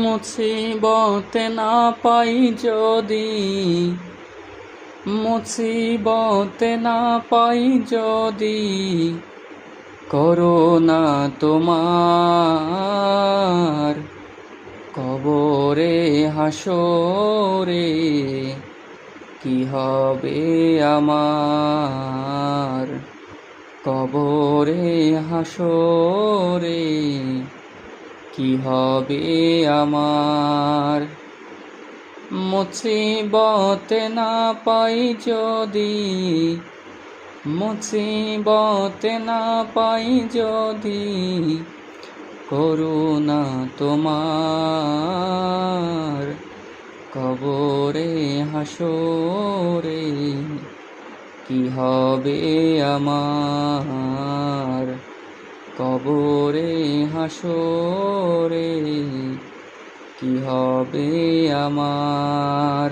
মুসিবতে না পাই যদি, মুসিবতে না পাই যদি, করোনা তোমার কবরে হাসরে কি হবে আমার, কবরে হাসরে কি হবে আমার। মুসিবতে না পাই যদি, মুসিবতে না পাই যদি, করুণা তোমার কবরে হাসরে কি হবে আমার, কবরে হাসরে কি হবে আমার।